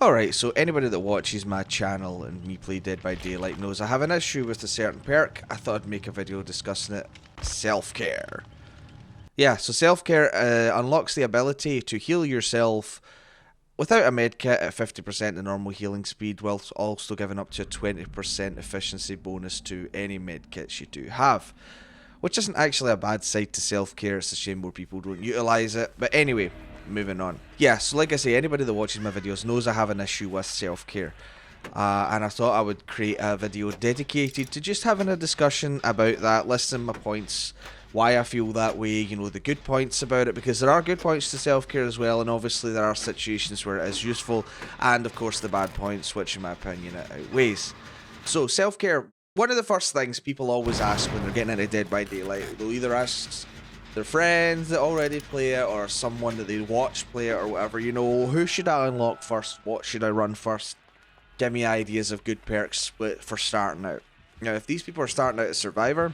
Alright, so anybody that watches my channel and me play Dead by Daylight knows I have an issue with a certain perk. I thought I'd make a video discussing it. Self-care. Yeah, so self-care unlocks the ability to heal yourself without a medkit at 50% the normal healing speed, whilst also giving up to a 20% efficiency bonus to any medkits you do have. Which isn't actually a bad side to self-care, it's a shame more people don't utilise it. But anyway, moving on. Yeah, so like I say, anybody that watches my videos knows I have an issue with self-care. And I thought I would create a video dedicated to just having a discussion about that, listing my points, why I feel that way, you know, the good points about it, because there are good points to self-care as well, and obviously there are situations where it is useful, and of course the bad points, which in my opinion it outweighs. So self-care, one of the first things people always ask when they're getting into Dead by Daylight, they'll either ask their friends that already play it, or someone that they watch play it, or whatever, you know, who should I unlock first, what should I run first? Give me ideas of good perks for starting out. Now, if these people are starting out as Survivor,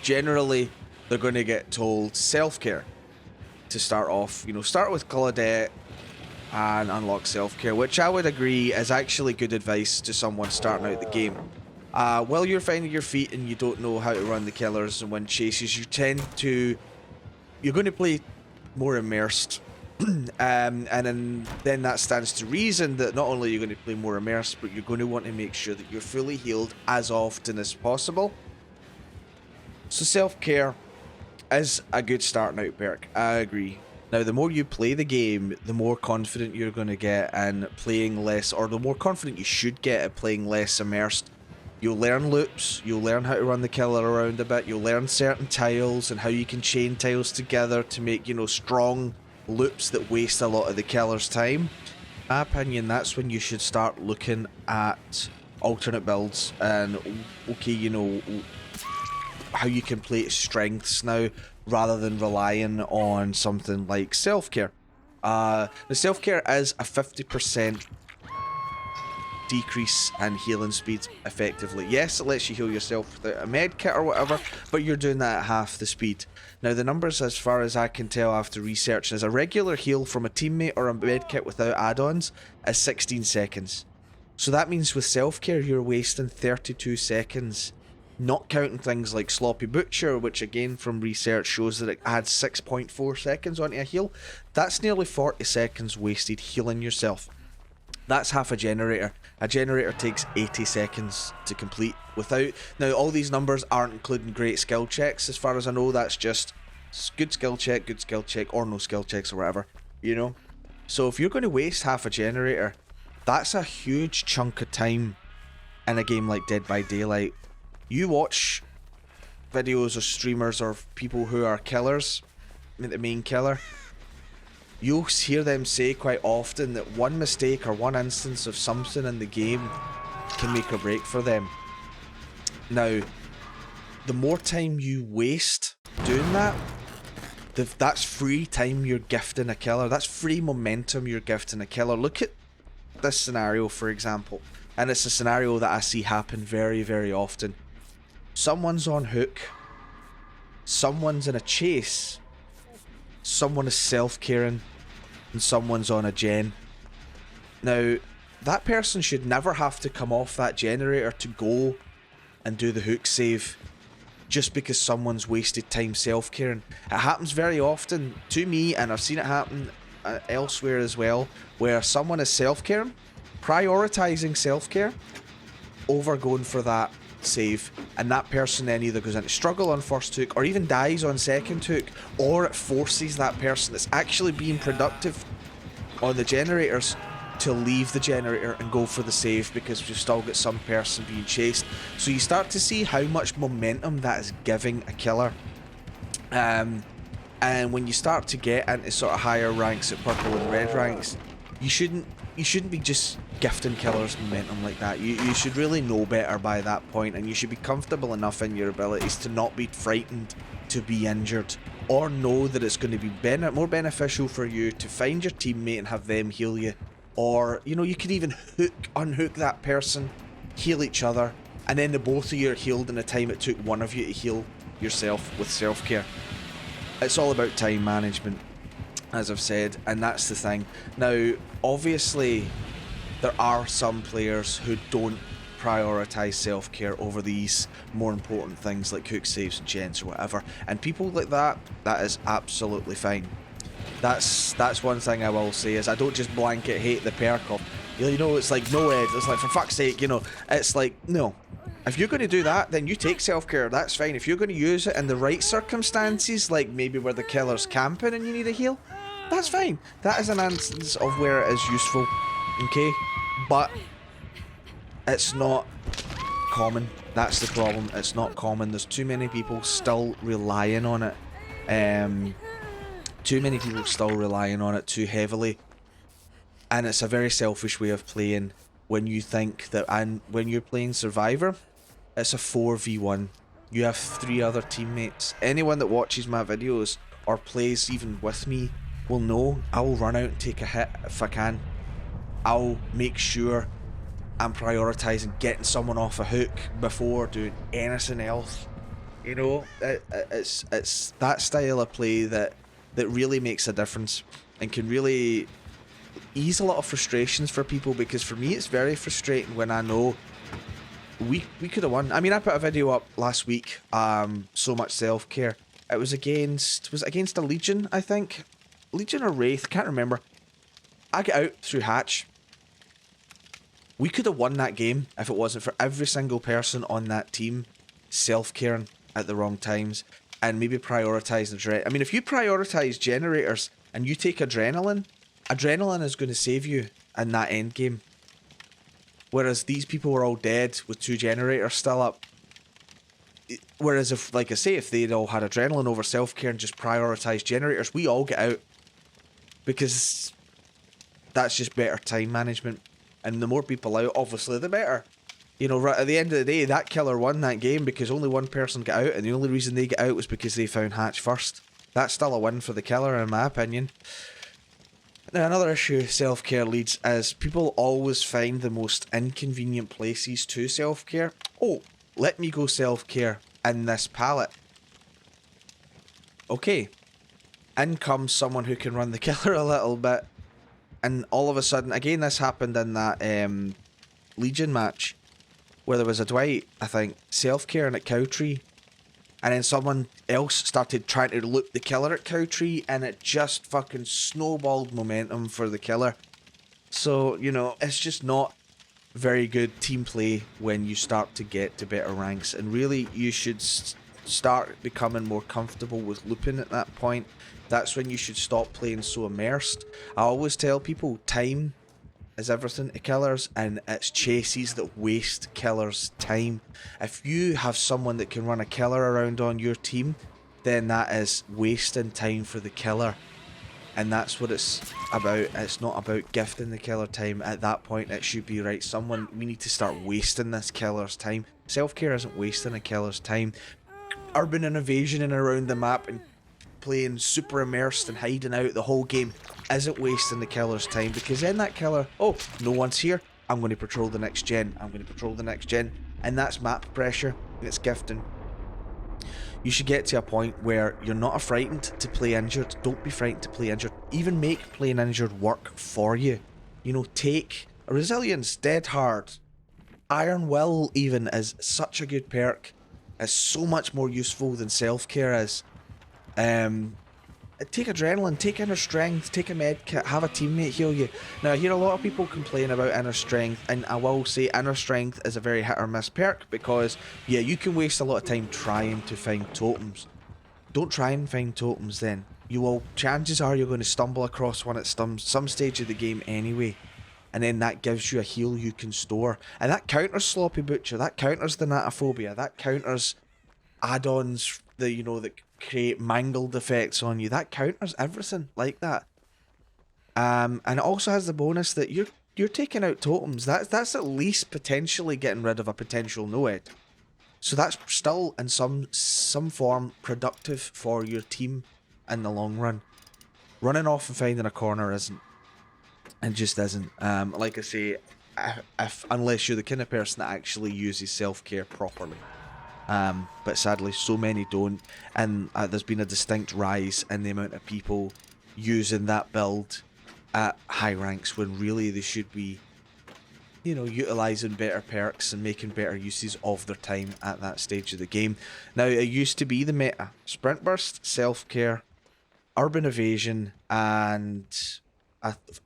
generally they're going to get told self-care to start off. You know, start with Claudette and unlock self-care, which I would agree is actually good advice to someone starting out the game. While you're finding your feet and you don't know how to run the killers and win chases, you're going to play more immersed. And then that stands to reason that not only are you going to play more immersed, but you're going to want to make sure that you're fully healed as often as possible. So self-care is a good starting out perk, I agree. Now the more you play the game, the more confident you're going to get in playing less, or the more confident you should get at playing less immersed. You'll learn loops, you'll learn how to run the killer around a bit, you'll learn certain tiles and how you can chain tiles together to make, you know, strong loops that waste a lot of the killer's time. In my opinion, that's when you should start looking at alternate builds and, okay, you know, how you can play strengths now rather than relying on something like self-care. The self-care is a 50% decrease in healing speed effectively. Yes, it lets you heal yourself without a med kit or whatever, but you're doing that at half the speed. Now the numbers, as far as I can tell after researching, is a regular heal from a teammate or a med kit without add-ons is 16 seconds. So that means with self-care you're wasting 32 seconds, not counting things like Sloppy Butcher, which again from research shows that it adds 6.4 seconds onto a heal. That's nearly 40 seconds wasted healing yourself. That's half a generator. A generator takes 80 seconds to complete without... Now, all these numbers aren't including great skill checks. As far as I know, that's just good skill check, or no skill checks or whatever, you know? So if you're going to waste half a generator, that's a huge chunk of time in a game like Dead by Daylight. You watch videos of streamers or people who are killers, the main killer, you'll hear them say quite often that one mistake or one instance of something in the game can make or break for them. Now, the more time you waste doing that, that's free time you're gifting a killer. That's free momentum you're gifting a killer. Look at this scenario, for example, and it's a scenario that I see happen very, very often. Someone's on hook, someone's in a chase, someone is self-caring, and someone's on a gen. Now, that person should never have to come off that generator to go and do the hook save just because someone's wasted time self-caring. It happens very often to me, and I've seen it happen elsewhere as well, where someone is self-caring, prioritizing self-care over going for that save, and that person then either goes into struggle on first hook or even dies on second hook, or it forces that person that's actually being productive on the generators to leave the generator and go for the save because we've still got some person being chased. So you start to see how much momentum that is giving a killer, and when you start to get into sort of higher ranks at purple and red ranks, you shouldn't be just gifting killers momentum like that. You should really know better by that point, and you should be comfortable enough in your abilities to not be frightened to be injured, or know that it's going to be more beneficial for you to find your teammate and have them heal you, or, you know, you could even unhook that person, heal each other, and then the both of you are healed in the time it took one of you to heal yourself with self-care. It's all about time management, as I've said, and that's the thing. Now, obviously, there are some players who don't prioritize self-care over these more important things like hook saves and gens or whatever, and people like that, that is absolutely fine. That's one thing I will say, is I don't just blanket hate the perk of, you know, it's like, no Ed, it's like, for fuck's sake, you know, it's like, no. If you're going to do that, then you take self-care, that's fine. If you're going to use it in the right circumstances, like maybe where the killer's camping and you need a heal, that's fine. That is an instance of where it is useful, okay? But it's not common. That's the problem. It's not common. There's too many people still relying on it. Too many people still relying on it too heavily. And it's a very selfish way of playing when you think that, and when you're playing Survivor, it's a 4v1. You have 3 other teammates. Anyone that watches my videos or plays even with me will know I will run out and take a hit if I can. I'll make sure I'm prioritizing getting someone off a hook before doing anything else. You know, it's that style of play that really makes a difference and can really ease a lot of frustrations for people, because for me it's very frustrating when I know we could have won. I mean, I put a video up last week, so much self-care. It was against a Legion, I think. Legion or Wraith, can't remember. I get out through hatch. We could have won that game if it wasn't for every single person on that team self-caring at the wrong times and maybe prioritising. I mean, if you prioritise generators and you take adrenaline is going to save you in that end game. Whereas these people were all dead with 2 generators still up. Whereas if, like I say, if they'd all had adrenaline over self-care and just prioritised generators, we all get out. Because that's just better time management. And the more people out, obviously, the better. You know, right at the end of the day, that killer won that game because only one person got out, and the only reason they got out was because they found hatch first. That's still a win for the killer, in my opinion. Now, another issue self-care leads is people always find the most inconvenient places to self-care. Oh, let me go self-care in this pallet. Okay. In comes someone who can run the killer a little bit. And all of a sudden, again, this happened in that Legion match where there was a Dwight, I think, self-caring at Cowtree. And then someone else started trying to loop the killer at Cowtree, and it just fucking snowballed momentum for the killer. So, you know, it's just not very good team play when you start to get to better ranks. And really, you should start becoming more comfortable with looping at that point. That's when you should stop playing so immersed. I always tell people time is everything to killers, and it's chases that waste killers' time. If you have someone that can run a killer around on your team, then that is wasting time for the killer. And that's what it's about. It's not about gifting the killer time. At that point, it should be, right, we need to start wasting this killer's time. Self-care isn't wasting a killer's time. Urban invasion and around the map and playing super immersed and hiding out the whole game isn't wasting the killer's time, because then that killer, oh, no one's here, I'm going to patrol the next gen, and that's map pressure, and it's gifting. You should get to a point where you're not frightened to play injured. Don't be frightened to play injured. Even make playing injured work for you. You know, take resilience, dead hard, iron will even is such a good perk. It's so much more useful than self-care is. Take adrenaline, take inner strength, take a med kit, have a teammate heal you. Now, I hear a lot of people complain about inner strength, and I will say inner strength is a very hit or miss perk, because yeah, you can waste a lot of time trying to find totems. Don't try and find totems then. Chances are you're going to stumble across one at some stage of the game anyway, and then that gives you a heal you can store, and that counters Sloppy Butcher, that counters the Natophobia, that counters add-ons that create mangled effects on you. That counters everything like that. And it also has the bonus that you're taking out totems. That's at least potentially getting rid of a potential no-ed. So that's still in some form productive for your team in the long run. Running off and finding a corner isn't. It just isn't. Like I say, unless you're the kind of person that actually uses self-care properly. But sadly so many don't, and there's been a distinct rise in the amount of people using that build at high ranks when really they should be you know, utilising better perks and making better uses of their time at that stage of the game. Now, it used to be the meta. Sprint Burst, Self-Care, Urban Evasion, and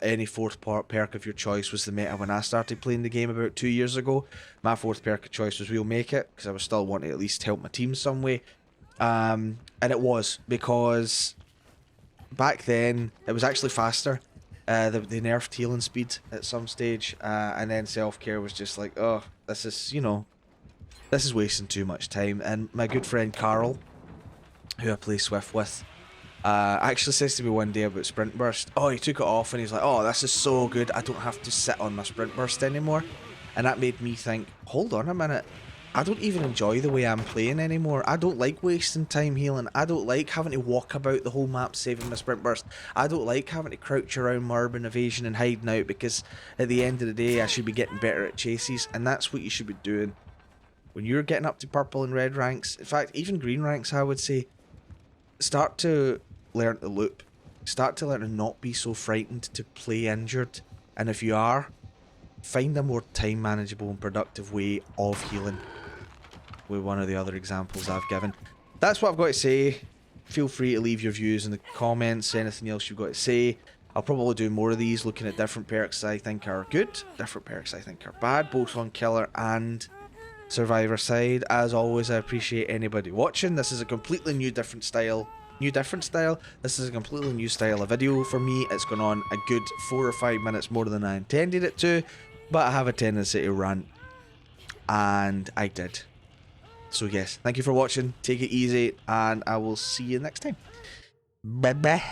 any fourth perk of your choice was the meta when I started playing the game about 2 years ago. My fourth perk of choice was We'll Make It, because I was still wanting to at least help my team some way. And it was, because back then it was actually faster. They nerfed healing speed at some stage, and then Self-Care was just like, oh, this is, you know, this is wasting too much time. And my good friend Carl, who I play Swift with, actually says to me one day about Sprint Burst. Oh, he took it off and he's like, oh, this is so good, I don't have to sit on my Sprint Burst anymore. And that made me think, hold on a minute, I don't even enjoy the way I'm playing anymore. I don't like wasting time healing. I don't like having to walk about the whole map saving my Sprint Burst. I don't like having to crouch around my Urban Evasion and hiding out, because at the end of the day I should be getting better at chases, and that's what you should be doing. When you're getting up to purple and red ranks, in fact even green ranks, I would say, start to learn to loop. Start to learn to not be so frightened to play injured. And if you are, find a more time manageable and productive way of healing. With one of the other examples I've given. That's what I've got to say. Feel free to leave your views in the comments, anything else you've got to say. I'll probably do more of these, looking at different perks I think are good, different perks I think are bad, both on Killer and Survivor side. As always, I appreciate anybody watching. This is a completely different style. This is a completely new style of video for me. It's gone on a good 4 or 5 minutes more than I intended it to, but I have a tendency to rant, and I did. So yes, thank you for watching, take it easy, and I will see you next time. Bye bye.